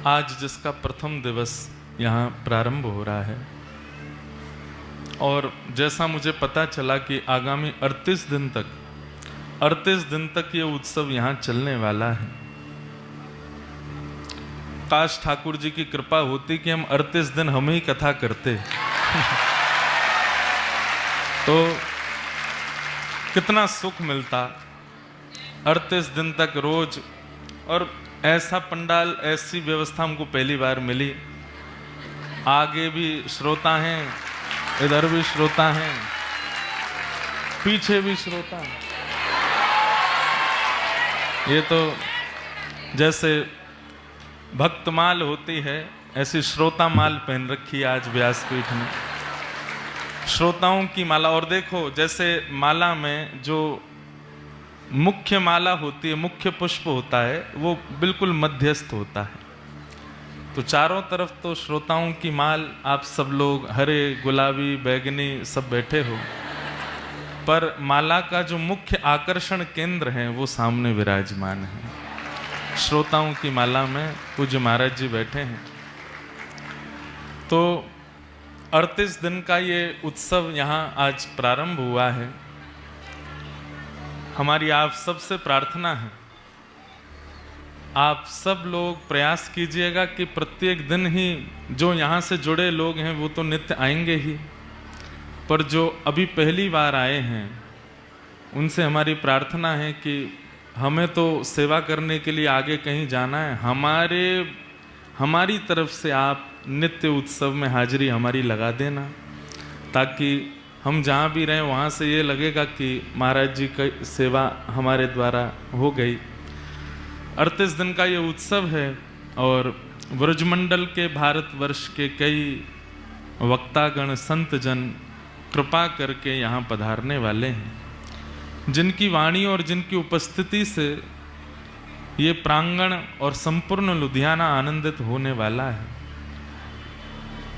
आज जिसका प्रथम दिवस यहाँ प्रारंभ हो रहा है और जैसा मुझे पता चला कि आगामी 38 दिन तक ये उत्सव यहाँ चलने वाला है। काश ठाकुर जी की कृपा होती कि हम 38 दिन हम ही कथा करते तो कितना सुख मिलता। 38 दिन तक रोज, और ऐसा पंडाल, ऐसी व्यवस्था हमको पहली बार मिली। आगे भी श्रोता हैं, इधर भी श्रोता हैं, पीछे भी श्रोता हैं। ये तो जैसे भक्तमाल होती है ऐसी श्रोता माल पहन रखी है आज व्यासपीठ में, श्रोताओं की माला। और देखो जैसे माला में जो मुख्य माला होती है, मुख्य पुष्प होता है, वो बिल्कुल मध्यस्थ होता है। तो चारों तरफ तो श्रोताओं की माल, आप सब लोग हरे, गुलाबी, बैगनी सब बैठे हो, पर माला का जो मुख्य आकर्षण केंद्र है वो सामने विराजमान है। श्रोताओं की माला में पूज्य महाराज जी बैठे हैं। तो 38 दिन का ये उत्सव यहाँ आज प्रारंभ हुआ है। हमारी आप सबसे प्रार्थना है, आप सब लोग प्रयास कीजिएगा कि प्रत्येक दिन ही जो यहाँ से जुड़े लोग हैं वो तो नित्य आएंगे ही, पर जो अभी पहली बार आए हैं उनसे हमारी प्रार्थना है कि हमें तो सेवा करने के लिए आगे कहीं जाना है, हमारी तरफ से आप नित्य उत्सव में हाजिरी हमारी लगा देना, ताकि हम जहाँ भी रहें वहाँ से ये लगेगा कि महाराज जी की सेवा हमारे द्वारा हो गई। 38 दिन का ये उत्सव है और ब्रजमंडल के भारतवर्ष के कई वक्तागण, संत जन कृपा करके यहाँ पधारने वाले हैं, जिनकी वाणी और जिनकी उपस्थिति से ये प्रांगण और संपूर्ण लुधियाना आनंदित होने वाला है।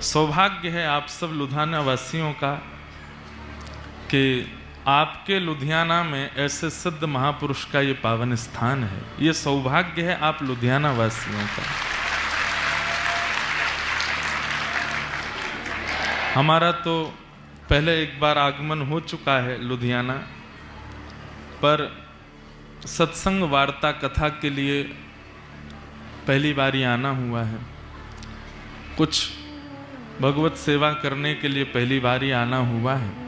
सौभाग्य है आप सब लुधियाना वासियों का कि आपके लुधियाना में ऐसे सिद्ध महापुरुष का ये पावन स्थान है। ये सौभाग्य है आप लुधियाना वासियों का। हमारा तो पहले एक बार आगमन हो चुका है लुधियाना, पर सत्संग वार्ता कथा के लिए पहली बार ही आना हुआ है। कुछ भगवत सेवा करने के लिए पहली बार ही आना हुआ है।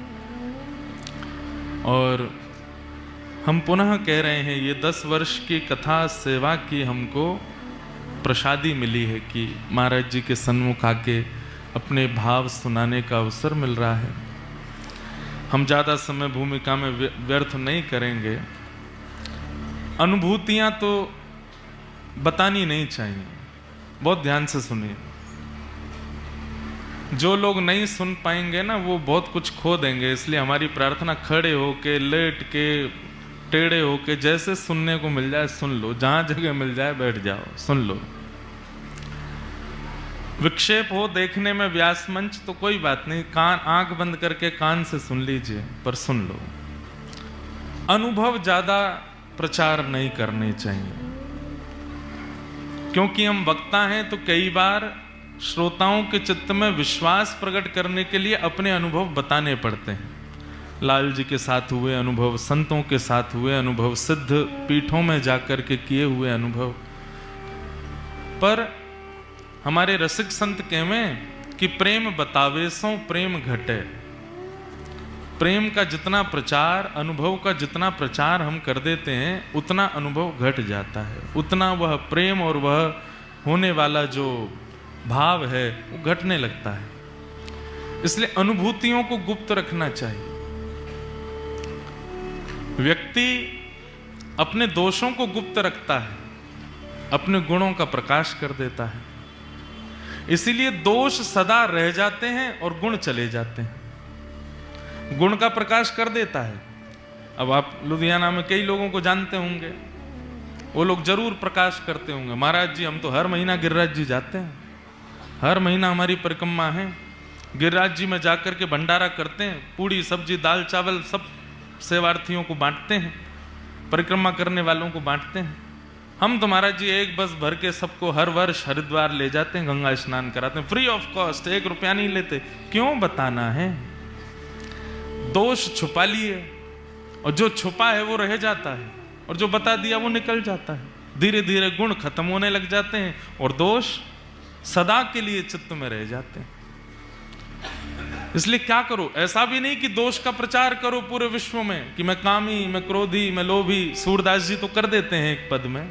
और हम पुनः कह रहे हैं, ये 10 वर्ष की कथा सेवा की हमको प्रसादी मिली है कि महाराज जी के सन्मुख आके अपने भाव सुनाने का अवसर मिल रहा है। हम ज़्यादा समय भूमिका में व्यर्थ नहीं करेंगे। अनुभूतियाँ तो बतानी नहीं चाहिए, बहुत ध्यान से सुनिए। जो लोग नहीं सुन पाएंगे ना, वो बहुत कुछ खो देंगे। इसलिए हमारी प्रार्थना, खड़े होके, लेट के, टेढ़े होके, जैसे सुनने को मिल जाए सुन लो, जहां जगह मिल जाए बैठ जाओ, सुन लो। विक्षेप हो देखने में व्यास मंच तो कोई बात नहीं, कान आंख बंद करके कान से सुन लीजिए, पर सुन लो। अनुभव ज्यादा प्रचार नहीं करने चाहिए, क्योंकि हम वक्ता हैं तो कई बार श्रोताओं के चित्त में विश्वास प्रकट करने के लिए अपने अनुभव बताने पड़ते हैं। लाल जी के साथ हुए अनुभव, संतों के साथ हुए अनुभव, सिद्ध पीठों में जाकर के किए हुए अनुभव। पर हमारे रसिक संत कहवें कि प्रेम बतावे सो प्रेम घटे। प्रेम का जितना प्रचार, अनुभव का जितना प्रचार हम कर देते हैं, उतना अनुभव घट जाता है, उतना वह प्रेम और वह होने वाला जो भाव है वो घटने लगता है। इसलिए अनुभूतियों को गुप्त रखना चाहिए। व्यक्ति अपने दोषों को गुप्त रखता है, अपने गुणों का प्रकाश कर देता है। इसीलिए दोष सदा रह जाते हैं और गुण चले जाते हैं। गुण का प्रकाश कर देता है। अब आप लुधियाना में कई लोगों को जानते होंगे, वो लोग जरूर प्रकाश करते होंगे, महाराज जी हम तो हर महीना गिरिराज जी जाते हैं, हर महीना हमारी परिक्रमा है, गिरिराज जी में जाकर के भंडारा करते हैं, पूड़ी सब्जी दाल चावल सब सेवार्थियों को बांटते हैं, परिक्रमा करने वालों को बांटते हैं। हम तो महाराज जी एक बस भर के सबको हर वर्ष हरिद्वार ले जाते हैं, गंगा स्नान कराते हैं, फ्री ऑफ कॉस्ट, 1 रुपया नहीं लेते। क्यों बताना है? दोष छुपा लिए, और जो छुपा है वो रह जाता है, और जो बता दिया वो निकल जाता है। धीरे धीरे गुण खत्म होने लग जाते हैं और दोष सदा के लिए चित्त में रह जाते हैं। इसलिए क्या करो, ऐसा भी नहीं कि दोष का प्रचार करो पूरे विश्व में कि मैं कामी, मैं क्रोधी, मैं लोभी। सूरदास जी तो कर देते हैं एक पद में,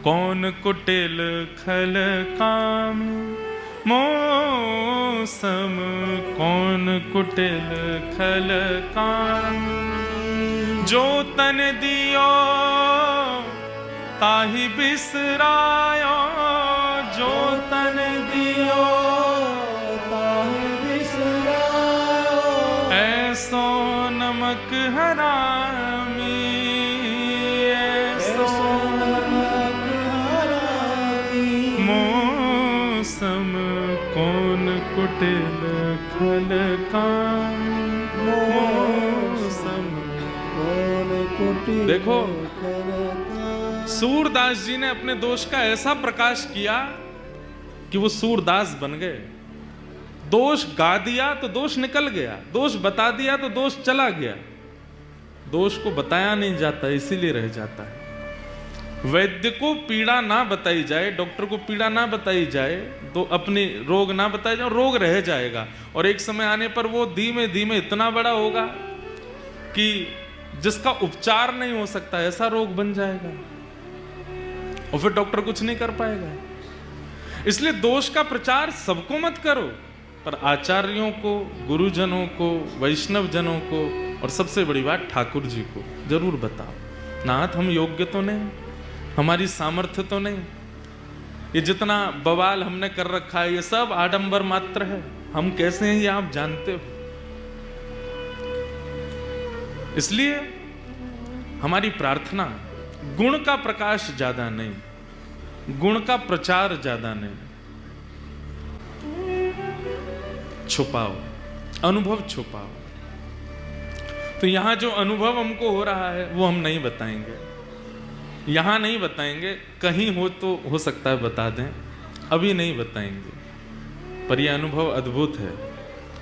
कौन कुटिल खल काम मौसम, कौन कुटिल खल काम, जो तन दियो ताहि बिसरायो, जो तन दियो ताहि बिसरायो, ऐसो नमक हरामी, ऐसो नमक हरामी, मौसम कौन कुटिल खल काम, मौसम कौन कुटिल। देखो सूरदास जी ने अपने दोष का ऐसा प्रकाश किया कि वो सूरदास बन गए। दोष गा दिया तो दोष निकल गया, दोष बता दिया तो दोष चला गया। दोष को बताया नहीं जाता, इसीलिए रह जाता है। वैद्य को पीड़ा ना बताई जाए, डॉक्टर को पीड़ा ना बताई जाए, तो अपनी रोग ना बताया जाए, रोग रह जाएगा। और एक समय आने पर वो धीमे धीमे इतना बड़ा होगा कि जिसका उपचार नहीं हो सकता, ऐसा रोग बन जाएगा, और फिर डॉक्टर कुछ नहीं कर पाएगा। इसलिए दोष का प्रचार सबको मत करो, पर आचार्यों को, गुरुजनों को, वैष्णव जनों को, और सबसे बड़ी बात ठाकुर जी को जरूर बताओ। नाथ हम योग्य तो नहीं, हमारी सामर्थ्य तो नहीं, ये जितना बवाल हमने कर रखा है ये सब आडंबर मात्र है। हम कैसे हैं ये आप जानते हो। इसलिए हमारी प्रार्थना, गुण का प्रकाश ज्यादा नहीं, गुण का प्रचार ज्यादा नहीं, छुपाओ, अनुभव छुपाओ। तो यहां जो अनुभव हमको हो रहा है वो हम नहीं बताएंगे, यहां नहीं बताएंगे, कहीं हो तो हो सकता है बता दें, अभी नहीं बताएंगे। पर यह अनुभव अद्भुत है,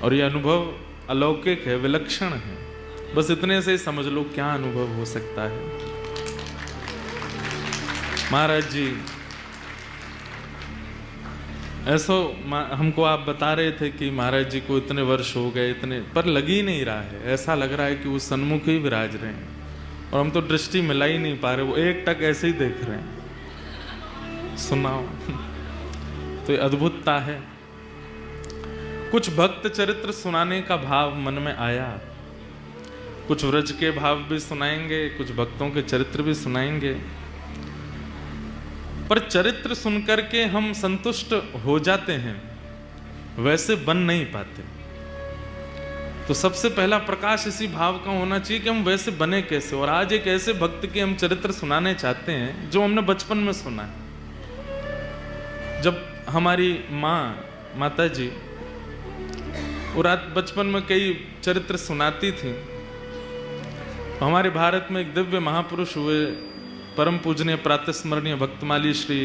और यह अनुभव अलौकिक है, विलक्षण है। बस इतने से समझ लो क्या अनुभव हो सकता है। महाराज जी ऐसो हमको आप बता रहे थे कि महाराज जी को इतने वर्ष हो गए, इतने, पर लग ही नहीं रहा है। ऐसा लग रहा है कि वो सन्मुख ही विराज रहे हैं, और हम तो दृष्टि मिला ही नहीं पा रहे, वो एक टक ऐसे ही देख रहे हैं। सुनाओ तो ये अद्भुतता है। कुछ भक्त चरित्र सुनाने का भाव मन में आया, कुछ व्रज के भाव भी सुनाएंगे, कुछ भक्तों के चरित्र भी सुनाएंगे। पर चरित्र सुनकर के हम संतुष्ट हो जाते हैं, वैसे बन नहीं पाते। तो सबसे पहला प्रकाश इसी भाव का होना चाहिए कि हम वैसे बने कैसे। और आज एक ऐसे भक्त के हम चरित्र सुनाने चाहते हैं जो हमने बचपन में सुना है। जब हमारी माता जी वो रात बचपन में कई चरित्र सुनाती थी, हमारे भारत में एक दिव्य महापुरुष हुए, परम पूजनीय प्रातस्मरणीय भक्तमाली श्री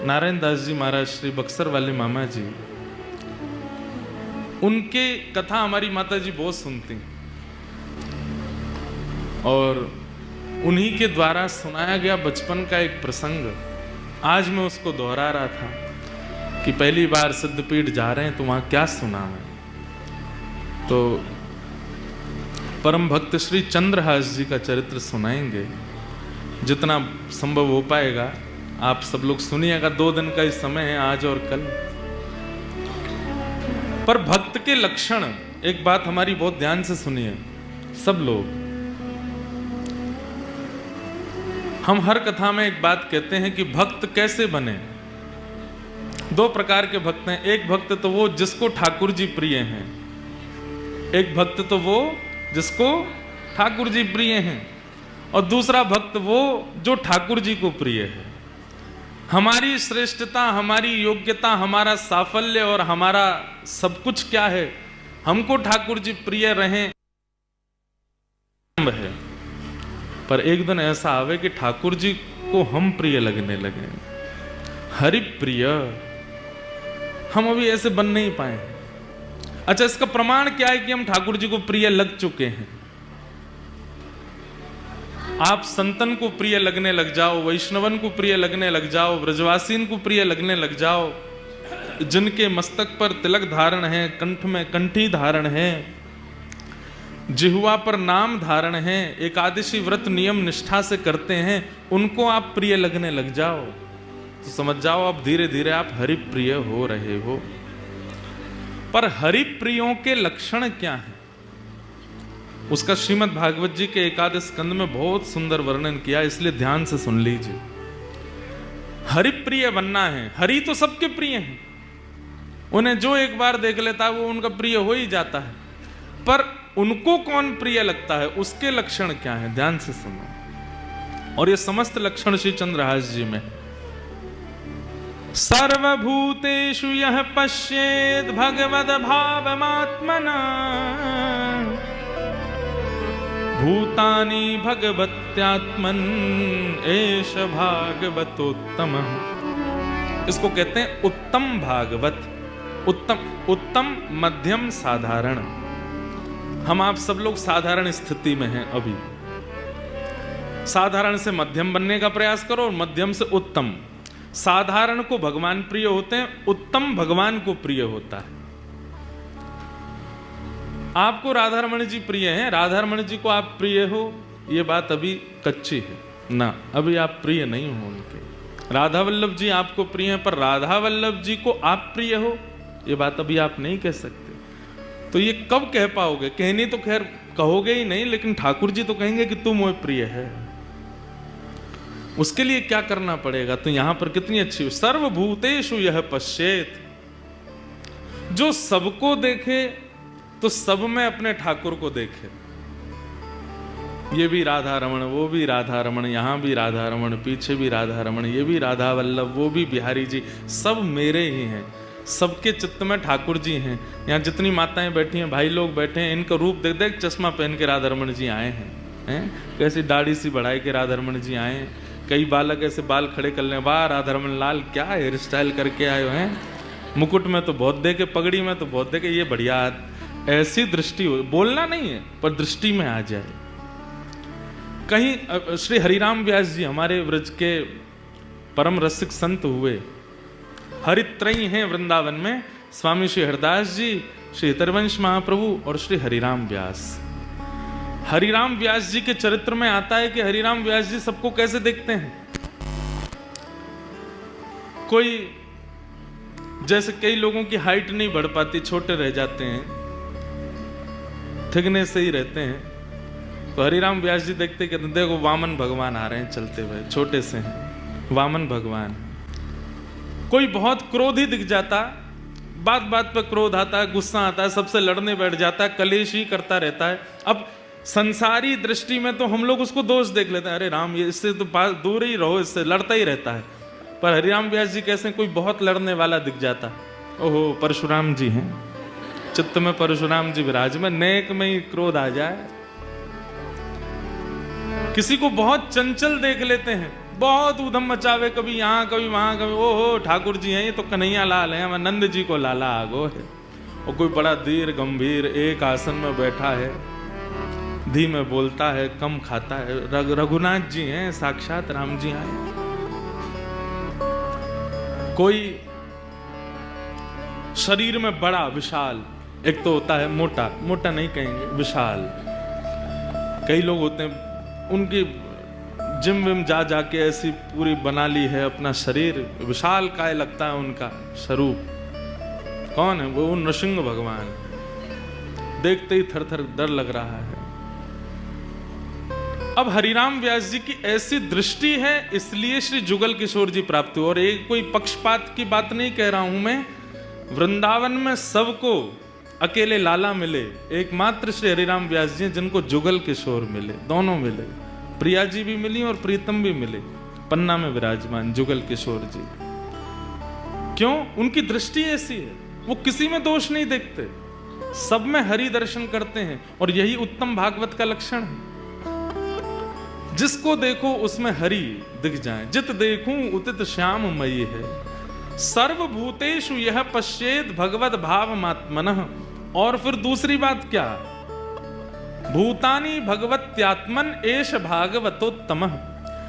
नारायण दास जी महाराज, श्री बक्सर वाले मामा जी। उनके कथा हमारी माता जी बहुत सुनती, और उन्हीं के द्वारा सुनाया गया बचपन का एक प्रसंग आज मैं उसको दोहरा रहा था कि पहली बार सिद्धपीठ जा रहे हैं तो वहां क्या सुना है। तो परम भक्त श्री चंद्रहास जी का चरित्र सुनाएंगे, जितना संभव हो पाएगा। आप सब लोग सुनिएगा, 2 दिन का ही समय है, आज और कल। पर भक्त के लक्षण, एक बात हमारी बहुत ध्यान से सुनिए सब लोग। हम हर कथा में एक बात कहते हैं कि भक्त कैसे बने। 2 प्रकार के भक्त हैं। एक भक्त तो वो जिसको ठाकुर जी प्रिय हैं, एक भक्त तो वो जिसको ठाकुर जी प्रिय हैं, और दूसरा भक्त वो जो ठाकुर जी को प्रिय है। हमारी श्रेष्ठता, हमारी योग्यता, हमारा साफल्य और हमारा सब कुछ क्या है, हमको ठाकुर जी प्रिय रहें है। पर एक दिन ऐसा आवे कि ठाकुर जी को हम प्रिय लगने लगे। हरि प्रिय हम अभी ऐसे बन नहीं पाए। अच्छा, इसका प्रमाण क्या है कि हम ठाकुर जी को प्रिय लग चुके हैं? आप संतन को प्रिय लगने लग जाओ, वैष्णवन को प्रिय लगने लग जाओ, ब्रजवासीन को प्रिय लगने लग जाओ, जिनके मस्तक पर तिलक धारण है, कंठ में कंठी धारण है, जिह्वा पर नाम धारण है, एकादशी व्रत नियम निष्ठा से करते हैं, उनको आप प्रिय लगने लग जाओ तो समझ जाओ आप धीरे धीरे आप हरि प्रिय हो रहे हो। पर हरि प्रियों के लक्षण क्या हैं? उसका श्रीमद् भागवत जी के एकादश स्कंद में बहुत सुंदर वर्णन किया, इसलिए ध्यान से सुन लीजिए। हरि प्रिय बनना है। हरि तो सबके प्रिय हैं, उन्हें जो एक बार देख लेता है वो उनका प्रिय हो ही जाता है। पर उनको कौन प्रिय लगता है, उसके लक्षण क्या हैं? ध्यान से सुनो। और ये समस्त लक्षण श्री चंद्रहास जी में। सर्वभूतेषु यः पश्येत् भगवद भावमात्मना भूतानि भगवत्यात्मन एष भागवतोत्तमः। इसको कहते हैं उत्तम भागवत। उत्तम मध्यम साधारण। हम आप सब लोग साधारण स्थिति में हैं अभी। साधारण से मध्यम बनने का प्रयास करो और मध्यम से उत्तम। साधारण को भगवान प्रिय होते हैं, उत्तम भगवान को प्रिय होता है। आपको राधा रमण जी प्रिय हैं, राधा रमण जी को आप प्रिय हो, ये बात अभी कच्ची है ना, अभी आप प्रिय नहीं हो उनके। राधा वल्लभ जी आपको प्रिय हैं, पर राधा वल्लभ जी को आप प्रिय हो, ये बात अभी आप नहीं कह सकते। तो ये कब कह पाओगे? कहनी तो खैर कहोगे ही नहीं, लेकिन ठाकुर जी तो कहेंगे कि तू मोह प्रिय है। उसके लिए क्या करना पड़ेगा? तो यहां पर कितनी अच्छी, सर्वभूतेषु यह पश्येत। जो सबको देखे तो सब में अपने ठाकुर को देखे। ये भी राधा रमण, वो भी राधा रमण, यहां भी राधा रमण, पीछे भी राधा रमण, ये भी राधा वल्लभ, वो भी बिहारी जी, सब मेरे ही हैं। सबके चित्त में ठाकुर जी हैं। यहाँ जितनी माताएं बैठी हैं, भाई लोग बैठे हैं, इनका रूप देख देख चश्मा पहन के राधा रमण जी आए हैं। कैसी दाढ़ी सी बढ़ाई के राधा रमण जी आए हैं। कई बालक ऐसे बाल खड़े कर लें, वाह राधा रमण लाल क्या हेयर स्टाइल करके आए हैं। मुकुट में तो बहुत देखे, पगड़ी में तो बहुत देखे, ये बढ़िया। ऐसी दृष्टि हो, बोलना नहीं है पर दृष्टि में आ जाए। कहीं श्री हरिराम व्यास जी हमारे व्रज के परम रसिक संत हुए। हरित्रयी हैं वृंदावन में, स्वामी श्री हरदास जी, श्री हितरवंश महाप्रभु और श्री हरिराम व्यास। हरिराम व्यास जी के चरित्र में आता है कि हरिराम व्यास जी सबको कैसे देखते हैं। कोई जैसे कई लोगों की हाइट नहीं बढ़ पाती, छोटे रह जाते हैं, थिकने से ही रहते हैं, तो हरिराम व्यास जी देखते कहते देखो वामन भगवान आ रहे हैं चलते हुए, छोटे से हैं वामन भगवान। कोई बहुत क्रोधी दिख जाता, बात बात पे क्रोध आता है, गुस्सा आता है, सबसे लड़ने बैठ जाता है, कलेश ही करता रहता है। अब संसारी दृष्टि में तो हम लोग उसको दोष देख लेते हैं, अरे राम ये इससे तो दूर ही रहो, इससे लड़ता ही रहता है। पर हरिराम व्यास जी कैसे कोई बहुत लड़ने वाला दिख जाता, ओहो परशुराम जी हैं, चित्त में परशुराम जी विराजमान, नेक में ही क्रोध आ जाए। किसी को बहुत चंचल देख लेते हैं, बहुत उधम मचावे, कभी यहाँ कभी वहां कभी, ओहो ठाकुर जी हैं, ये तो कन्हैया लाल हैं, हमारे नंद जी को लाला आगो है। और कोई बड़ा धीर गंभीर एक आसन में बैठा है, धीमे बोलता है, कम खाता है, रघुनाथ जी हैं, साक्षात राम जी आए। कोई शरीर में बड़ा विशाल, एक तो होता है मोटा, मोटा नहीं कहेंगे, विशाल। कई लोग होते हैं उनकी जिम विम जा जाके ऐसी पूरी बना ली है अपना शरीर, विशाल काय लगता है उनका स्वरूप। कौन है वो? नृसिंह भगवान। देखते ही थर थर डर लग रहा है। अब हरिराम व्यास जी की ऐसी दृष्टि है, इसलिए श्री जुगल किशोर जी प्राप्त हुए। और एक कोई पक्षपात की बात नहीं कह रहा हूं मैं, वृंदावन में सबको अकेले लाला मिले, एकमात्र श्री हरिराम व्यास जी जिनको जुगल किशोर मिले, दोनों मिले। प्रिया जी भी मिली और प्रीतम भी मिले, पन्ना में विराजमान जुगल किशोर जी। क्यों? उनकी दृष्टि ऐसी है, वो किसी में दोष नहीं देखते, सब में हरि दर्शन करते हैं। और यही उत्तम भागवत का लक्षण है। जिसको देखो उसमें हरि दिख जाए, जित देखूं उतित श्याम मयि है, सर्वभूतेषु यह पश्येत भगवत भाव मात्मनः। और फिर दूसरी बात क्या, भूतानि भगवत्यात्मन एष भागवतोत्तमः।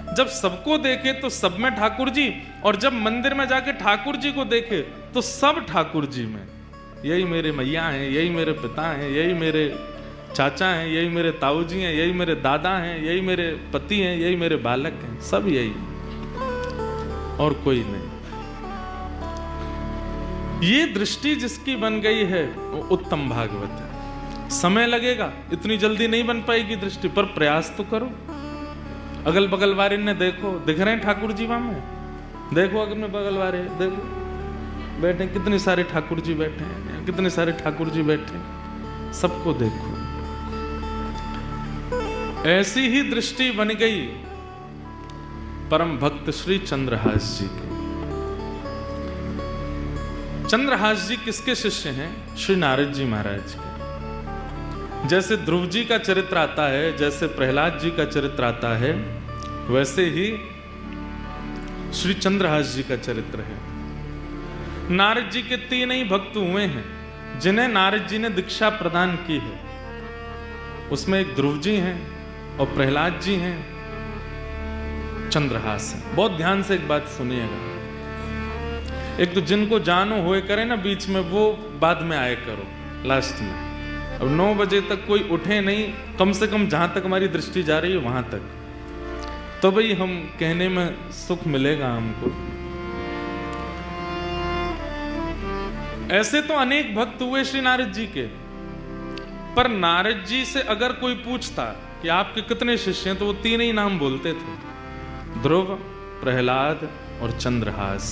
जब सबको देखे तो सब में ठाकुर जी, और जब मंदिर में जाके ठाकुर जी को देखे तो सब ठाकुर जी में। यही मेरे मैया हैं, यही मेरे पिता हैं, यही मेरे चाचा हैं, यही मेरे ताऊ जी हैं, यही मेरे दादा हैं, यही मेरे पति हैं, यही मेरे बालक हैं, सब यही, और कोई नहीं। ये दृष्टि जिसकी बन गई है वो उत्तम भागवत है। समय लगेगा, इतनी जल्दी नहीं बन पाएगी दृष्टि, पर प्रयास तो करो। अगल बगल वाले ने देखो, दिख रहे हैं ठाकुर जी वहां में, देखो अगल में बगल वाले, देखो बैठे, कितने सारे ठाकुर जी बैठे हैं, कितने सारे ठाकुर जी बैठे हैं, सबको देखो। ऐसी ही दृष्टि बन गई परम भक्त श्री चंद्रहास जी की। चंद्रहास जी किसके शिष्य हैं? श्री नारद जी महाराज के। जैसे ध्रुव जी का चरित्र आता है, जैसे प्रहलाद जी का चरित्र आता है, वैसे ही श्री चंद्रहास जी का चरित्र है। नारद जी के 3 ही भक्त हुए हैं जिन्हें नारद जी ने दीक्षा प्रदान की है। उसमें एक ध्रुव जी हैं और प्रहलाद जी हैं, चंद्रहास हैं। बहुत ध्यान से एक बात सुनिएगा। एक तो जिनको जानो होए करे ना बीच में, वो बाद में आए करो लास्ट में। अब 9 बजे तक कोई उठे नहीं, कम से कम जहां तक हमारी दृष्टि जा रही है वहां तक, तो भाई हम कहने में सुख मिलेगा हमको। ऐसे तो अनेक भक्त हुए श्री नारद जी के, पर नारद जी से अगर कोई पूछता कि आपके कितने शिष्य हैं, तो वो 3 ही नाम बोलते थे, ध्रुव, प्रहलाद और चंद्रहास।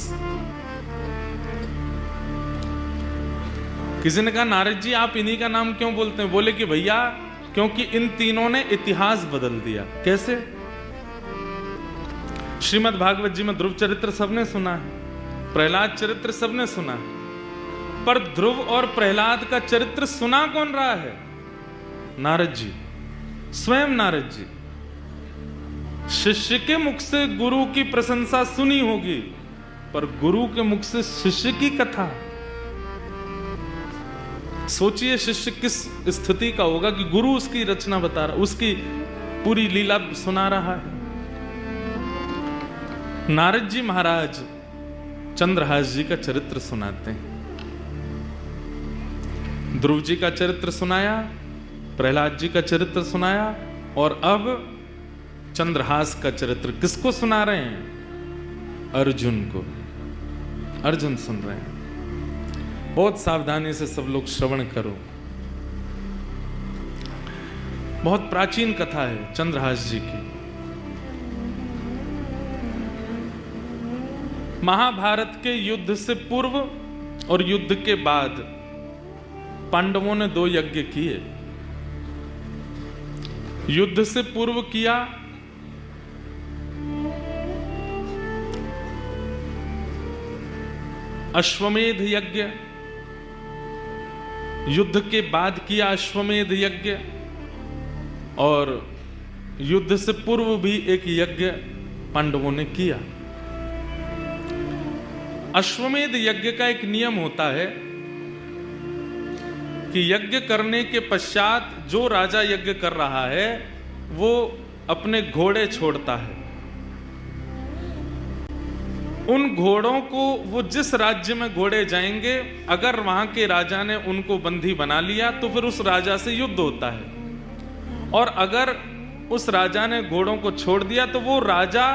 किसी ने कहा नारद जी आप इन्हीं का नाम क्यों बोलते हैं? बोले कि भैया क्योंकि इन तीनों ने इतिहास बदल दिया। कैसे? श्रीमद् भागवत जी में ध्रुव चरित्र सबने सुना है, प्रहलाद चरित्र सबने सुना है, पर ध्रुव और प्रहलाद का चरित्र सुना कौन रहा है? नारद जी, स्वयं नारद जी। शिष्य के मुख से गुरु की प्रशंसा सुनी होगी, पर गुरु के मुख से शिष्य की कथा। सोचिए शिष्य किस स्थिति का होगा कि गुरु उसकी रचना बता रहा, उसकी पूरी लीला सुना रहा है। नारद जी महाराज चंद्रहास जी का चरित्र सुनाते हैं। ध्रुव जी का चरित्र सुनाया, प्रहलाद जी का चरित्र सुनाया, और अब चंद्रहास का चरित्र किसको सुना रहे हैं? अर्जुन को। अर्जुन सुन रहे हैं। बहुत सावधानी से सब लोग श्रवण करो। बहुत प्राचीन कथा है चंद्रहास जी की। महाभारत के युद्ध से पूर्व और युद्ध के बाद पांडवों ने 2 यज्ञ किए। युद्ध से पूर्व किया अश्वमेध यज्ञ, युद्ध के बाद किया अश्वमेध यज्ञ, और युद्ध से पूर्व भी एक यज्ञ पांडवों ने किया। अश्वमेध यज्ञ का एक नियम होता है कि यज्ञ करने के पश्चात जो राजा यज्ञ कर रहा है वो अपने घोड़े छोड़ता है। उन घोड़ों को, वो जिस राज्य में घोड़े जाएंगे, अगर वहां के राजा ने उनको बंदी बना लिया तो फिर उस राजा से युद्ध होता है, और अगर उस राजा ने घोड़ों को छोड़ दिया तो वो राजा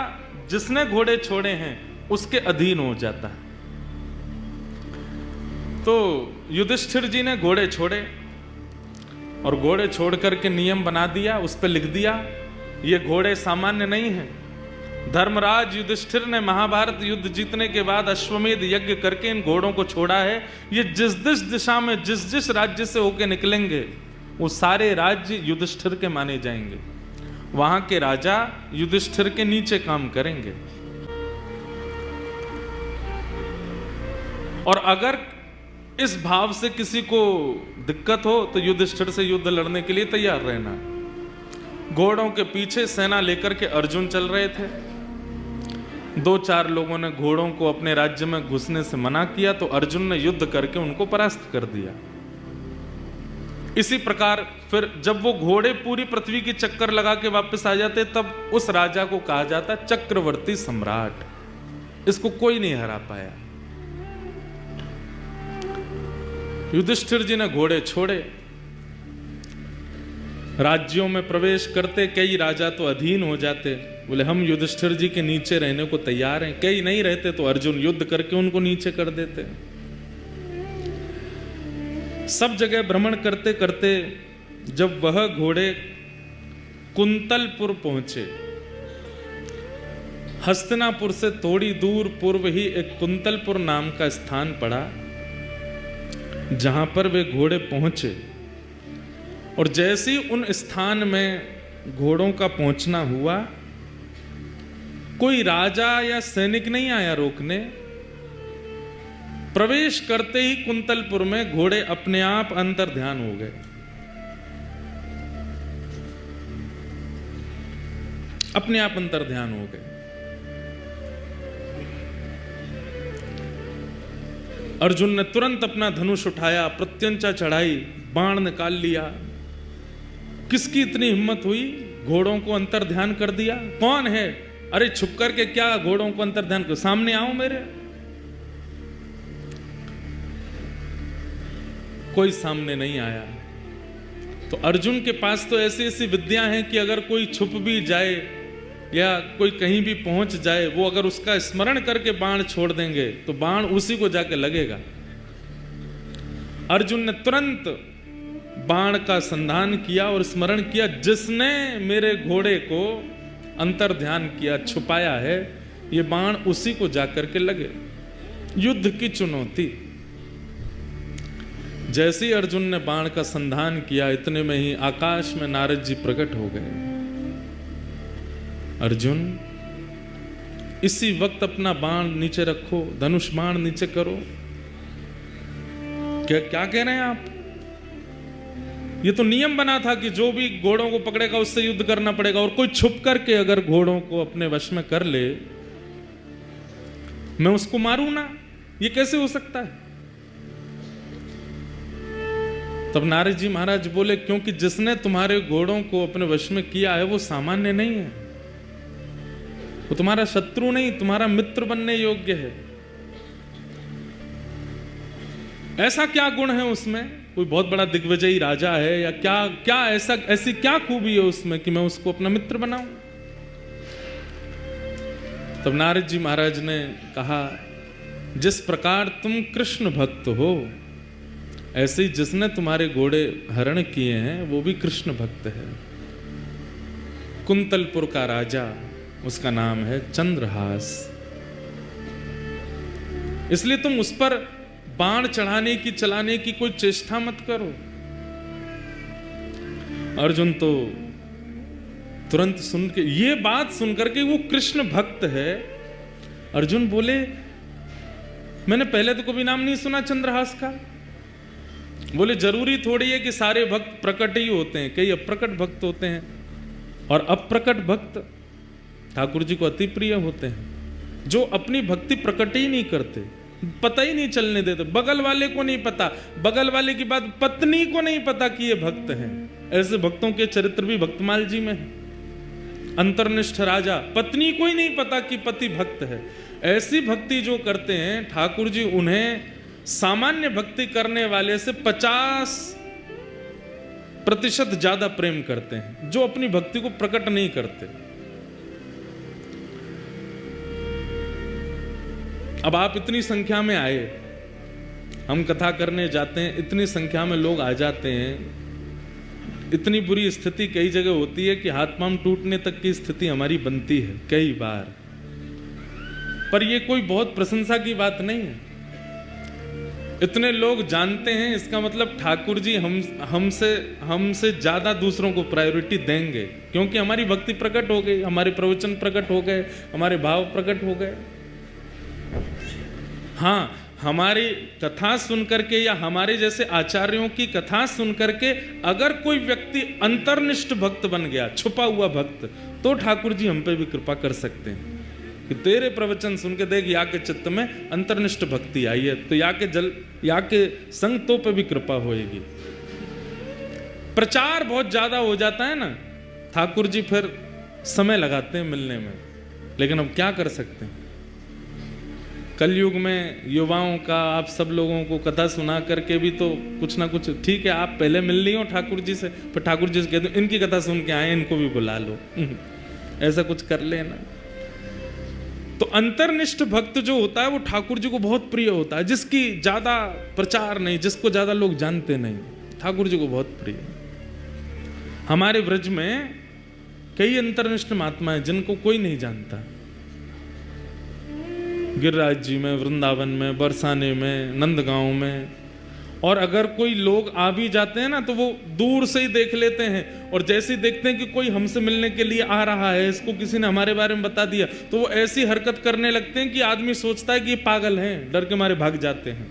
जिसने घोड़े छोड़े हैं उसके अधीन हो जाता है। तो युधिष्ठिर जी ने घोड़े छोड़े, और घोड़े छोड़ करके नियम बना दिया, उस पर लिख दिया ये घोड़े सामान्य नहीं हैं। धर्मराज युधिष्ठिर ने महाभारत युद्ध जीतने के बाद अश्वमेध यज्ञ करके इन घोड़ों को छोड़ा है। ये जिस जिस दिशा में, जिस जिस राज्य से होके निकलेंगे वो सारे राज्य युधिष्ठिर के माने जाएंगे। वहां के राजा युधिष्ठिर के नीचे काम करेंगे, और अगर इस भाव से किसी को दिक्कत हो तो युधिष्ठिर से युद्ध लड़ने के लिए तैयार रहना। घोड़ों के पीछे सेना लेकर के अर्जुन चल रहे थे। 2-4 लोगों ने घोड़ों को अपने राज्य में घुसने से मना किया तो अर्जुन ने युद्ध करके उनको परास्त कर दिया। इसी प्रकार फिर जब वो घोड़े पूरी पृथ्वी की चक्कर लगा के वापस आ जाते तब उस राजा को कहा जाता चक्रवर्ती सम्राट। इसको कोई नहीं हरा पाया। युधिष्ठिर जी ने घोड़े छोड़े, राज्यों में प्रवेश करते कई राजा तो अधीन हो जाते, बोले हम युधिष्ठिर जी के नीचे रहने को तैयार हैं। कई नहीं रहते तो अर्जुन युद्ध करके उनको नीचे कर देते। सब जगह भ्रमण करते करते जब वह घोड़े कुंतलपुर पहुंचे, हस्तिनापुर से थोड़ी दूर पूर्व ही एक कुंतलपुर नाम का स्थान पड़ा, जहां पर वे घोड़े पहुंचे। और जैसे ही उन स्थान में घोड़ों का पहुंचना हुआ, कोई राजा या सैनिक नहीं आया रोकने। प्रवेश करते ही कुंतलपुर में घोड़े अपने आप अंतर ध्यान हो गए। अपने आप अंतर ध्यान हो गए। अर्जुन ने तुरंत अपना धनुष उठाया, प्रत्यंचा चढ़ाई, बाण निकाल लिया। किसकी इतनी हिम्मत हुई? घोड़ों को अंतर ध्यान कर दिया। कौन है? अरे छुप करके क्या घोड़ों को अंतर ध्यान कर, सामने आओ मेरे। कोई सामने नहीं आया। तो अर्जुन के पास तो ऐसी ऐसी विद्या हैं कि अगर कोई छुप भी जाए या कोई कहीं भी पहुंच जाए, वो अगर उसका स्मरण करके बाण छोड़ देंगे तो बाण उसी को जाके लगेगा। अर्जुन ने तुरंत बाण का संधान किया और स्मरण किया, जिसने मेरे घोड़े को अंतर ध्यान किया, छुपाया है, ये बाण उसी को जाकर के लगे। युद्ध की चुनौती। जैसे ही अर्जुन ने बाण का संधान किया, इतने में ही आकाश में नारद जी प्रकट हो गए। अर्जुन, इसी वक्त अपना बाण नीचे रखो, धनुष बाण नीचे करो। क्या कह रहे हैं आप? ये तो नियम बना था कि जो भी घोड़ों को पकड़ेगा उससे युद्ध करना पड़ेगा, और कोई छुप करके अगर घोड़ों को अपने वश में कर ले, मैं उसको मारूं ना? ये कैसे हो सकता है? तब नारद जी महाराज बोले, क्योंकि जिसने तुम्हारे घोड़ों को अपने वश में किया है वो सामान्य नहीं है, वो तुम्हारा शत्रु नहीं, तुम्हारा मित्र बनने योग्य है। ऐसा क्या गुण है उसमें? कोई बहुत बड़ा दिग्विजयी राजा है या क्या ऐसी क्या खूबी है उसमें कि मैं उसको अपना मित्र बनाऊं? तब नारद जी महाराज ने कहा, जिस प्रकार तुम कृष्ण भक्त हो, ऐसे ही जिसने तुम्हारे घोड़े हरण किए हैं वो भी कृष्ण भक्त है। कुंतलपुर का राजा, उसका नाम है चंद्रहास। इसलिए तुम उस पर बाण चलाने की कोई चेष्टा मत करो। अर्जुन तो तुरंत सुन के, ये बात सुनकर के वो कृष्ण भक्त है। अर्जुन बोले, मैंने पहले तो कभी नाम नहीं सुना चंद्रहास का। बोले, जरूरी थोड़ी है कि सारे भक्त प्रकट ही होते हैं, कई अप्रकट भक्त होते हैं, और अप्रकट भक्त ठाकुर जी को अति प्रिय होते हैं, जो अपनी भक्ति प्रकट ही नहीं करते, पता ही नहीं चलने देते। बगल वाले को नहीं पता, बगल वाले की बात पत्नी को नहीं पता कि ये भक्त हैं। ऐसे भक्तों के चरित्र भी भक्तमाल जी में है। अंतर्निष्ठ राजा, पत्नी को ही नहीं पता कि पति भक्त है। ऐसी भक्ति जो करते हैं ठाकुर जी, उन्हें सामान्य भक्ति करने वाले से 50% ज्यादा प्रेम करते हैं, जो अपनी भक्ति को प्रकट नहीं करते। अब आप इतनी संख्या में आए, हम कथा करने जाते हैं, इतनी संख्या में लोग आ जाते हैं, इतनी बुरी स्थिति कई जगह होती है कि हाथ पांव टूटने तक की स्थिति हमारी बनती है कई बार। पर यह कोई बहुत प्रशंसा की बात नहीं है। इतने लोग जानते हैं, इसका मतलब ठाकुर जी हमसे ज्यादा दूसरों को प्रायोरिटी देंगे, क्योंकि हमारी भक्ति प्रकट हो गई, हमारे प्रवचन प्रकट हो गए, हमारे भाव प्रकट हो गए। हाँ, हमारी कथा सुन करके या हमारे जैसे आचार्यों की कथा सुन करके अगर कोई व्यक्ति अंतर्निष्ठ भक्त बन गया, छुपा हुआ भक्त, तो ठाकुर जी हम पे भी कृपा कर सकते हैं कि तेरे प्रवचन सुन के देख या के चित्त में अंतर्निष्ठ भक्ति आई है, तो या के संग तो पे भी कृपा होएगी। प्रचार बहुत ज्यादा हो जाता है ना, ठाकुर जी फिर समय लगाते हैं मिलने में, लेकिन अब क्या कर सकते हैं। कलयुग में युवाओं का आप सब लोगों को कथा सुना करके भी तो कुछ ना कुछ, ठीक है आप पहले मिल ली हो ठाकुर जी से, फिर ठाकुर जी से कह दो इनकी कथा सुन के आए, इनको भी बुला लो ऐसा कुछ कर लेना। तो अंतर्निष्ठ भक्त जो होता है वो ठाकुर जी को बहुत प्रिय होता है, जिसकी ज्यादा प्रचार नहीं, जिसको ज्यादा लोग जानते नहीं, ठाकुर जी को बहुत प्रिय। हमारे ब्रज में कई अंतर्निष्ठ महात्मा हैं जिनको कोई नहीं जानता, गिरिराज जी में, वृंदावन में, बरसाने में, नंदगांव में। और अगर कोई लोग आ भी जाते हैं ना तो वो दूर से ही देख लेते हैं, और जैसे ही देखते हैं कि कोई हमसे मिलने के लिए आ रहा है, इसको किसी ने हमारे बारे में बता दिया, तो वो ऐसी हरकत करने लगते हैं कि आदमी सोचता है कि ये पागल हैं, डर के मारे भाग जाते हैं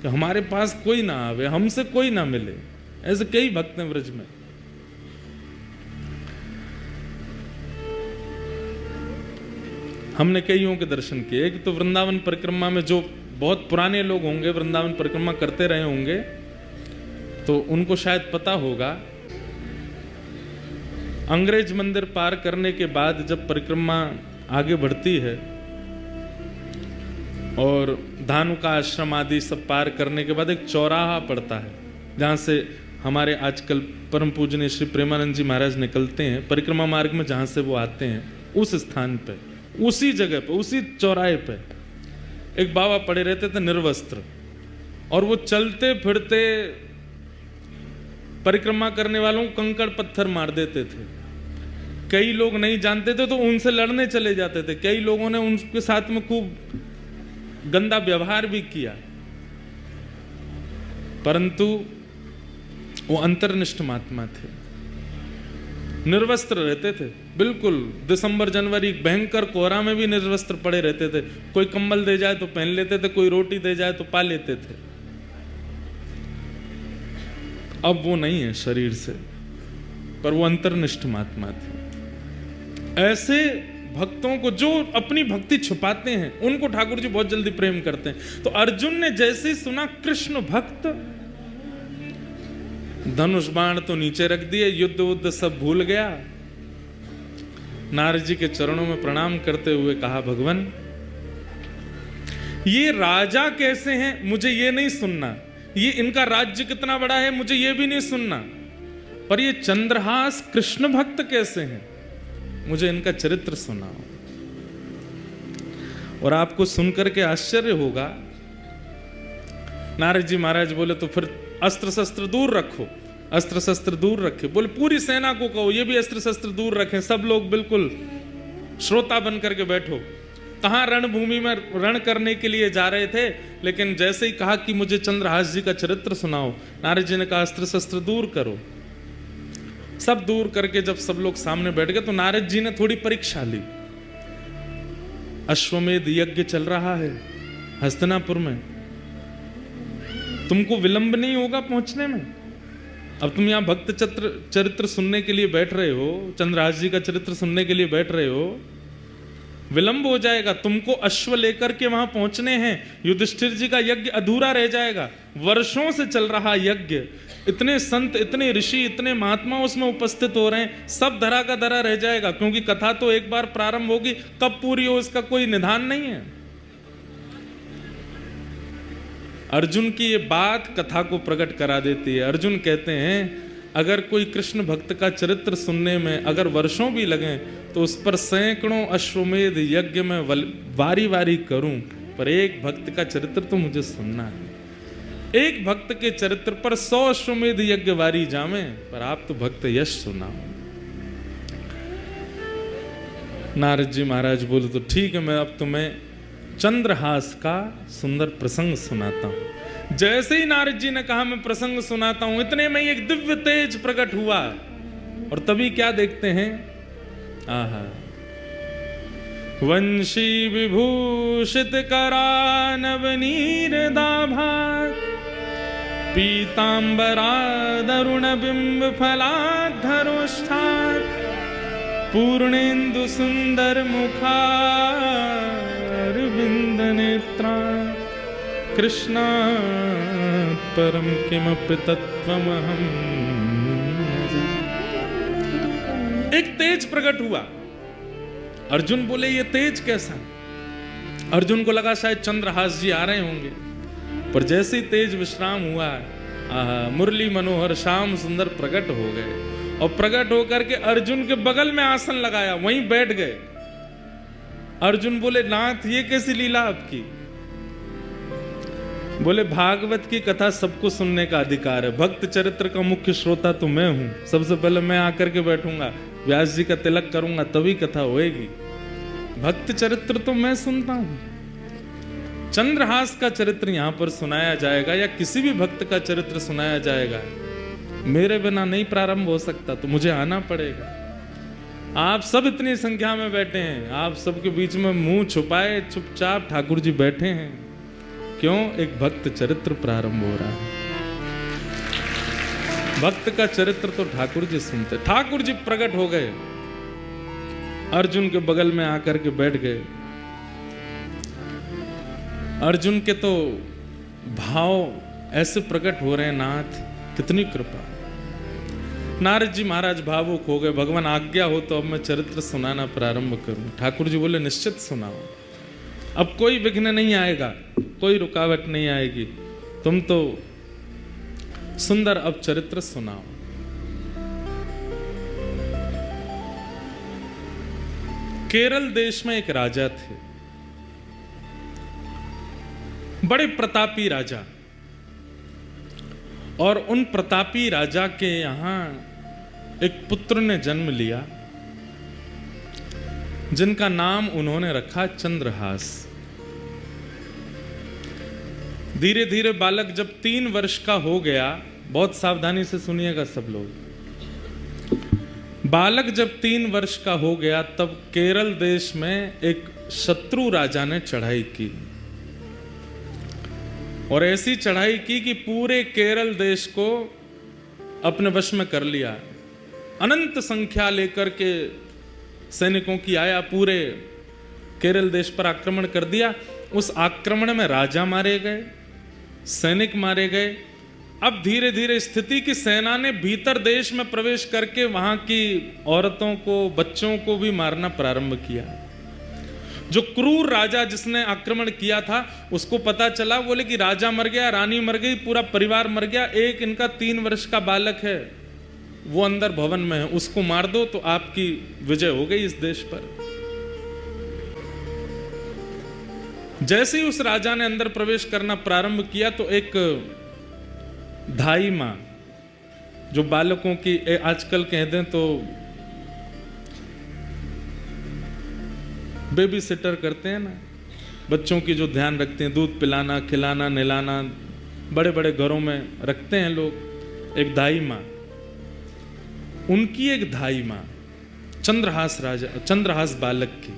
कि हमारे पास कोई ना आवे, हमसे कोई ना मिले। ऐसे कई भक्त हैं ब्रज में। हमने कईयों के दर्शन किए। एक तो वृंदावन परिक्रमा में जो बहुत पुराने लोग होंगे, वृंदावन परिक्रमा करते रहे होंगे, तो उनको शायद पता होगा, अंग्रेज मंदिर पार करने के बाद जब परिक्रमा आगे बढ़ती है और धानुका आश्रम आदि सब पार करने के बाद एक चौराहा पड़ता है, जहाँ से हमारे आजकल परम पूजनीय श्री प्रेमानंद जी महाराज निकलते हैं परिक्रमा मार्ग में, जहाँ से वो आते हैं, उस स्थान पे, उसी जगह पे, उसी चौराहे पे एक बाबा पड़े रहते थे निर्वस्त्र, और वो चलते फिरते परिक्रमा करने वालों को कंकड़ पत्थर मार देते थे। कई लोग नहीं जानते थे तो उनसे लड़ने चले जाते थे, कई लोगों ने उनके साथ में खूब गंदा व्यवहार भी किया, परंतु वो अंतर्निष्ठ महात्मा थे, निर्वस्त्र रहते थे बिल्कुल। दिसंबर जनवरी भयंकर कोहरा में भी निर्वस्त्र पड़े रहते थे, कोई कंबल दे जाए तो पहन लेते थे, कोई रोटी दे जाए तो पा लेते थे। अब वो नहीं है शरीर से, पर वो अंतर्निष्ठ महात्मा थे। ऐसे भक्तों को जो अपनी भक्ति छुपाते हैं उनको ठाकुर जी बहुत जल्दी प्रेम करते हैं। तो अर्जुन ने जैसे ही सुना कृष्ण भक्त, धनुष बाण तो नीचे रख दिए, युद्ध उद्ध सब भूल गया, नारद जी के चरणों में प्रणाम करते हुए कहा, भगवान ये राजा कैसे हैं मुझे ये नहीं सुनना, ये इनका राज्य कितना बड़ा है मुझे ये भी नहीं सुनना, पर ये चंद्रहास कृष्ण भक्त कैसे हैं मुझे इनका चरित्र सुनाओ। और आपको सुनकर के आश्चर्य होगा, नारद जी महाराज बोले तो फिर अस्त्र शस्त्र दूर रखो, अस्त्र शस्त्र दूर रखे। बोले पूरी सेना को कहो ये भी अस्त्र शस्त्र दूर रखें, सब लोग बिल्कुल श्रोता बन करके बैठो। कहाँ रणभूमि में रण करने के लिए जा रहे थे, लेकिन जैसे ही कहा कि मुझे चंद्रहास जी का चरित्र सुनाओ, नारद जी ने कहा अस्त्र शस्त्र दूर करो। सब दूर करके जब सब लोग सामने बैठ गए तो नारद जी ने थोड़ी परीक्षा ली। अश्वमेध यज्ञ चल रहा है हस्तिनापुर में, तुमको विलंब नहीं होगा पहुंचने में। अब तुम यहां भक्त चरित्र सुनने के लिए बैठ रहे हो, चंद्रहास जी का चरित्र सुनने के लिए बैठ रहे हो, विलंब हो जाएगा, तुमको अश्व लेकर के वहां पहुंचने हैं, युधिष्ठिर जी का यज्ञ अधूरा रह जाएगा। वर्षों से चल रहा यज्ञ, इतने संत, इतने ऋषि, इतने महात्मा उसमें उपस्थित हो रहे हैं, सब धरा का धरा रह जाएगा, क्योंकि कथा तो एक बार प्रारंभ होगी, कब पूरी हो इसका कोई निधान नहीं है। अर्जुन की ये बात कथा को प्रकट करा देती है। अर्जुन कहते हैं अगर कोई कृष्ण भक्त का चरित्र सुनने में अगर वर्षों भी लगें तो उस पर सैकड़ों अश्वमेध यज्ञ में वारी वारी करूं, पर एक भक्त का चरित्र तो मुझे सुनना है। एक भक्त के चरित्र पर 100 अश्वमेध यज्ञ वारी जावे, पर आप तो भक्त यश सुनाओ। नारद जी महाराज बोले तो ठीक है, मैं अब तुम्हें चंद्रहास का सुंदर प्रसंग सुनाता हूं। जैसे ही नारद जी ने कहा मैं प्रसंग सुनाता हूं, इतने में एक दिव्य तेज प्रकट हुआ, और तभी क्या देखते हैं, आहा, वंशी विभूषित करानवनीरदाभात् पीताम्बरादरुण बिंब फलाधरोष्ठात् पूर्णेन्दु सुंदर मुखारविंद नेत्रा कृष्णात् परम किमपि तत्त्वमहं न जाने। एक तेज प्रकट हुआ। अर्जुन बोले ये तेज कैसा? अर्जुन को लगा शायद चंद्रहास जी आ रहे होंगे, पर जैसे ही तेज विश्राम हुआ, मुरली मनोहर श्याम सुंदर प्रकट हो गए और प्रकट होकर के अर्जुन के बगल में आसन लगाया, वहीं बैठ गए। अर्जुन बोले नाथ ये कैसी लीला आपकी? बोले भागवत की कथा सबको सुनने का अधिकार है, भक्त चरित्र का मुख्य श्रोता तो मैं हूं, सबसे पहले मैं आकर के बैठूंगा, व्यास जी का तिलक करूंगा तभी कथा होएगी। भक्त चरित्र तो मैं सुनता हूं। चंद्रहास का चरित्र यहां पर सुनाया जाएगा या किसी भी भक्त का चरित्र सुनाया जाएगा, मेरे बिना नहीं प्रारंभ हो सकता, तो मुझे आना पड़ेगा। आप सब इतनी संख्या में बैठे हैं, आप सबके बीच में मुंह छुपाए चुपचाप ठाकुर जी बैठे हैं, क्यों? एक भक्त चरित्र प्रारंभ हो रहा है। भक्त का चरित्र तो ठाकुर जी सुनते। ठाकुर जी प्रकट हो गए, अर्जुन के बगल में आकर के बैठ गए। अर्जुन के तो भाव ऐसे प्रकट हो रहे हैं, नाथ कितनी कृपा। नारद जी महाराज भावुक हो गए, भगवान आज्ञा हो तो अब मैं चरित्र सुनाना प्रारंभ करूं। ठाकुर जी बोले निश्चित सुनाओ, अब कोई विघ्न नहीं आएगा, कोई रुकावट नहीं आएगी, तुम तो सुंदर अब चरित्र सुनाओ। केरल देश में एक राजा थे, बड़े प्रतापी राजा, और उन प्रतापी राजा के यहां एक पुत्र ने जन्म लिया जिनका नाम उन्होंने रखा चंद्रहास। धीरे धीरे बालक जब 3 वर्ष का हो गया, बहुत सावधानी से सुनिएगा सब लोग, बालक जब 3 वर्ष का हो गया तब केरल देश में एक शत्रु राजा ने चढ़ाई की, और ऐसी चढ़ाई की कि पूरे केरल देश को अपने वश में कर लिया। अनंत संख्या लेकर के सैनिकों की आया, पूरे केरल देश पर आक्रमण कर दिया। उस आक्रमण में राजा मारे गए, सैनिक मारे गए। अब धीरे धीरे स्थिति की सेना ने भीतर देश में प्रवेश करके वहां की औरतों को, बच्चों को भी मारना प्रारंभ किया। जो क्रूर राजा जिसने आक्रमण किया था उसको पता चला, बोले कि राजा मर गया, रानी मर गई, पूरा परिवार मर गया, एक इनका 3 वर्ष का बालक है वो अंदर भवन में है, उसको मार दो तो आपकी विजय हो गई इस देश पर। जैसे ही उस राजा ने अंदर प्रवेश करना प्रारंभ किया तो एक धाई मां, जो बालकों की आजकल कह दें तो बेबी सिटर करते हैं ना, बच्चों की जो ध्यान रखते हैं, दूध पिलाना, खिलाना, नहलाना, बड़े बड़े घरों में रखते हैं लोग, एक दाई मां, उनकी एक धाई मां चंद्रहास राजा, चंद्रहास बालक की,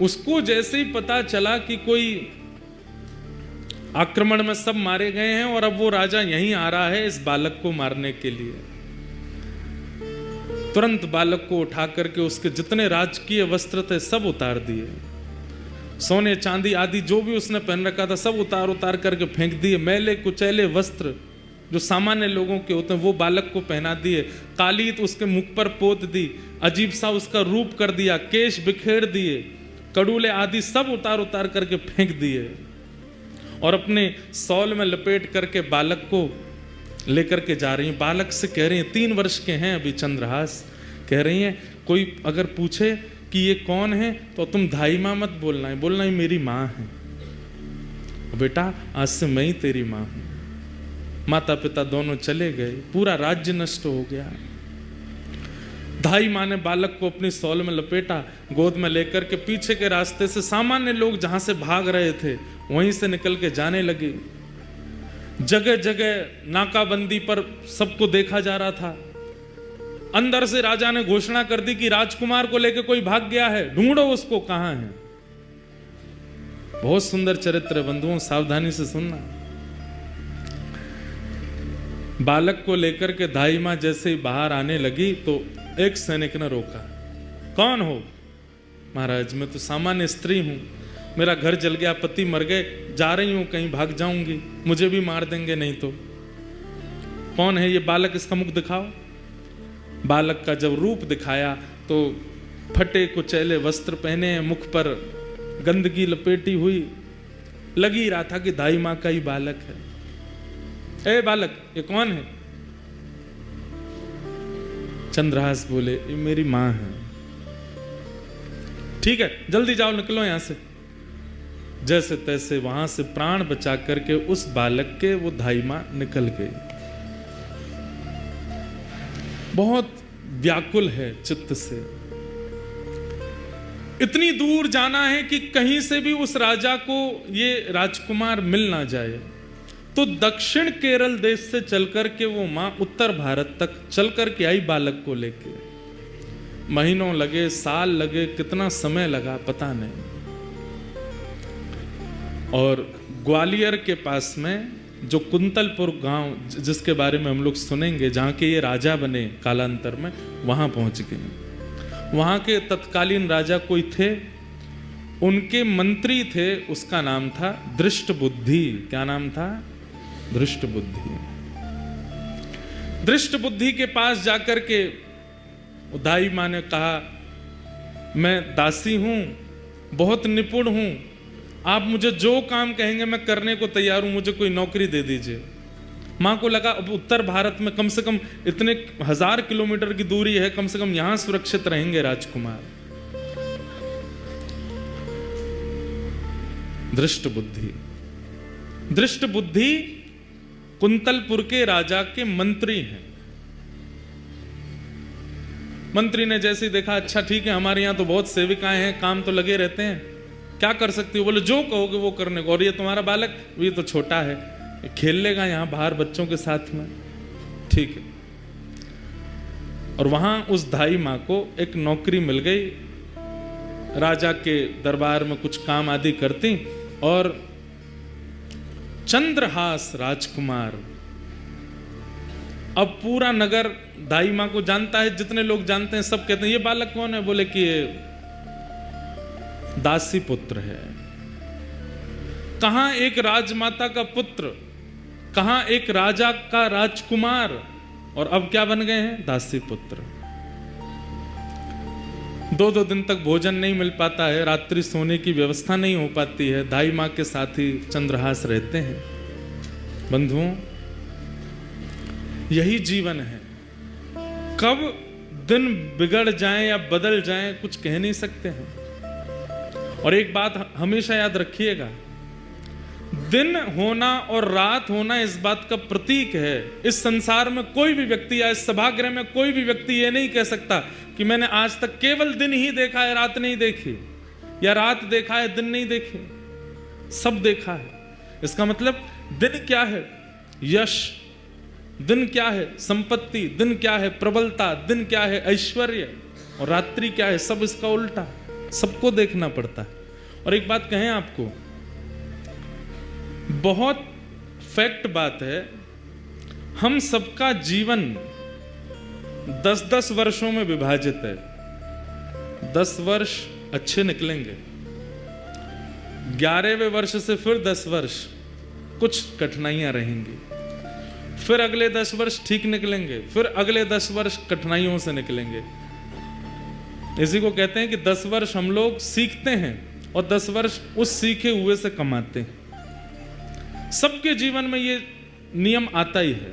उसको जैसे ही पता चला कि कोई आक्रमण में सब मारे गए हैं और अब वो राजा यहीं आ रहा है इस बालक को मारने के लिए, तुरंत बालक को उठा करके उसके जितने राजकीय वस्त्र थे सब उतार दिए, सोने चांदी आदि जो भी उसने पहन रखा था सब उतार उतार करके फेंक दिए। मैले कुचैले वस्त्र जो सामान्य लोगों के होते हैं वो बालक को पहना दिए, कालीत उसके मुख पर पोत दी, अजीब सा उसका रूप कर दिया, केश बिखेर दिए, कड़ूले आदि सब उतार उतार करके फेंक दिए, और अपने सौल में लपेट करके बालक को लेकर के जा रही हैं। बालक से कह रही हैं, 3 वर्ष के हैं अभी चंद्रहास, कह रही हैं कोई अगर पूछे कि ये कौन है तो तुम धाई मां मत बोलना है, बोलना है मेरी मां है, बेटा आज से मैं ही तेरी मां हूं। माता पिता दोनों चले गए, पूरा राज्य नष्ट हो गया। धाई मां ने बालक को अपनी सौल में लपेटा, गोद में लेकर के पीछे के रास्ते से सामान्य लोग जहां से भाग रहे थे वहीं से निकल के जाने लगे। जगह जगह नाकाबंदी पर सबको देखा जा रहा था, अंदर से राजा ने घोषणा कर दी कि राजकुमार को लेकर कोई भाग गया है, ढूंढो उसको, कहां है। बहुत सुंदर चरित्र है बंधुओं, सावधानी से सुनना। बालक को लेकर के दाई मां जैसे ही बाहर आने लगी तो एक सैनिक ने रोका। कौन हो? महाराज मैं तो सामान्य स्त्री हूं, मेरा घर जल गया, पति मर गए, जा रही हूं, कहीं भाग जाऊंगी, मुझे भी मार देंगे नहीं तो। कौन है ये बालक, इसका मुख दिखाओ। बालक का जब रूप दिखाया तो फटे कुचैले वस्त्र पहने, मुख पर गंदगी लपेटी हुई, लग ही रहा था कि दाई मां का ही बालक है। ए बालक, ये कौन है? चंद्रहास बोले, ये मेरी मां है। ठीक है, जल्दी जाओ, निकलो यहां से। जैसे तैसे वहां से प्राण बचा करके उस बालक के वो दाई मां निकल गई। बहुत व्याकुल है चित्त से, इतनी दूर जाना है कि कहीं से भी उस राजा को ये राजकुमार मिल ना जाए। तो दक्षिण केरल देश से चलकर के वो मां उत्तर भारत तक चलकर के आई बालक को लेके। महीनों लगे, साल लगे, कितना समय लगा पता नहीं। और ग्वालियर के पास में जो कुंतलपुर गांव, जिसके बारे में हम लोग सुनेंगे, जहां के ये राजा बने कालांतर में, वहां पहुंच गए। वहां के तत्कालीन राजा कोई थे, उनके मंत्री थे, उसका नाम था दृष्टबुद्धि। क्या नाम था? दृष्टबुद्धि। दृष्टबुद्धि के पास जाकर के दाई मां ने कहा, मैं दासी हूं, बहुत निपुण हूं, आप मुझे जो काम कहेंगे मैं करने को तैयार हूं, मुझे कोई नौकरी दे दीजिए। मां को लगा अब उत्तर भारत में कम से कम इतने 1000 किलोमीटर की दूरी है, कम से कम यहां सुरक्षित रहेंगे राजकुमार। दृष्टबुद्धि। दृष्टबुद्धि कुंतलपुर के राजा के मंत्री हैं। मंत्री ने जैसे ही देखा, अच्छा ठीक है, हमारे यहां तो बहुत सेविकाएं हैं, काम तो लगे रहते हैं, क्या कर सकती हो? बोले जो कहोगे वो करने को। और ये तुम्हारा बालक, ये तो छोटा है, खेल लेगा यहां बाहर बच्चों के साथ में, ठीक है। और वहां उस दाई मां को एक नौकरी मिल गई, राजा के दरबार में कुछ काम आदि करती। और चंद्रहास राजकुमार, अब पूरा नगर दाई मां को जानता है, जितने लोग जानते हैं सब कहते हैं ये बालक कौन है? बोले कि ये दासी पुत्र है। कहां एक राजमाता का पुत्र, कहां एक राजा का राजकुमार, और अब क्या बन गए हैं? दासी पुत्र। 2-2 दिन तक भोजन नहीं मिल पाता है, रात्रि सोने की व्यवस्था नहीं हो पाती है, दाई मां के साथ ही चंद्रहास रहते हैं। बंधुओं, यही जीवन है। कब दिन बिगड़ जाए या बदल जाए कुछ कह नहीं सकते हैं। और एक बात हमेशा याद रखिएगा, दिन होना और रात होना इस बात का प्रतीक है। इस संसार में कोई भी व्यक्ति या इस सभागृह में कोई भी व्यक्ति ये नहीं कह सकता कि मैंने आज तक केवल दिन ही देखा है, रात नहीं देखी, या रात देखा है, दिन नहीं देखे। सब देखा है। इसका मतलब दिन क्या है? यश। दिन क्या है? संपत्ति। दिन क्या है? प्रबलता। दिन क्या है? ऐश्वर्य। और रात्रि क्या है? सब इसका उल्टा। सबको देखना पड़ता है। और एक बात कहें आपको, बहुत फैक्ट बात है, हम सबका जीवन 10-10 वर्षों में विभाजित है। 10 वर्ष अच्छे निकलेंगे, 11वें वर्ष से फिर 10 वर्ष कुछ कठिनाइयां रहेंगी, फिर अगले 10 वर्ष ठीक निकलेंगे, फिर अगले 10 वर्ष कठिनाइयों से निकलेंगे। इसी को कहते हैं कि 10 वर्ष हम लोग सीखते हैं और 10 वर्ष उस सीखे हुए से कमाते हैं। सबके जीवन में ये नियम आता ही है।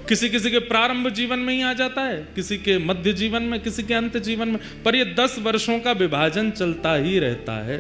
किसी किसी के प्रारंभ जीवन में ही आ जाता है, किसी के मध्य जीवन में, किसी के अंत जीवन में, पर ये 10 वर्षों का विभाजन चलता ही रहता है।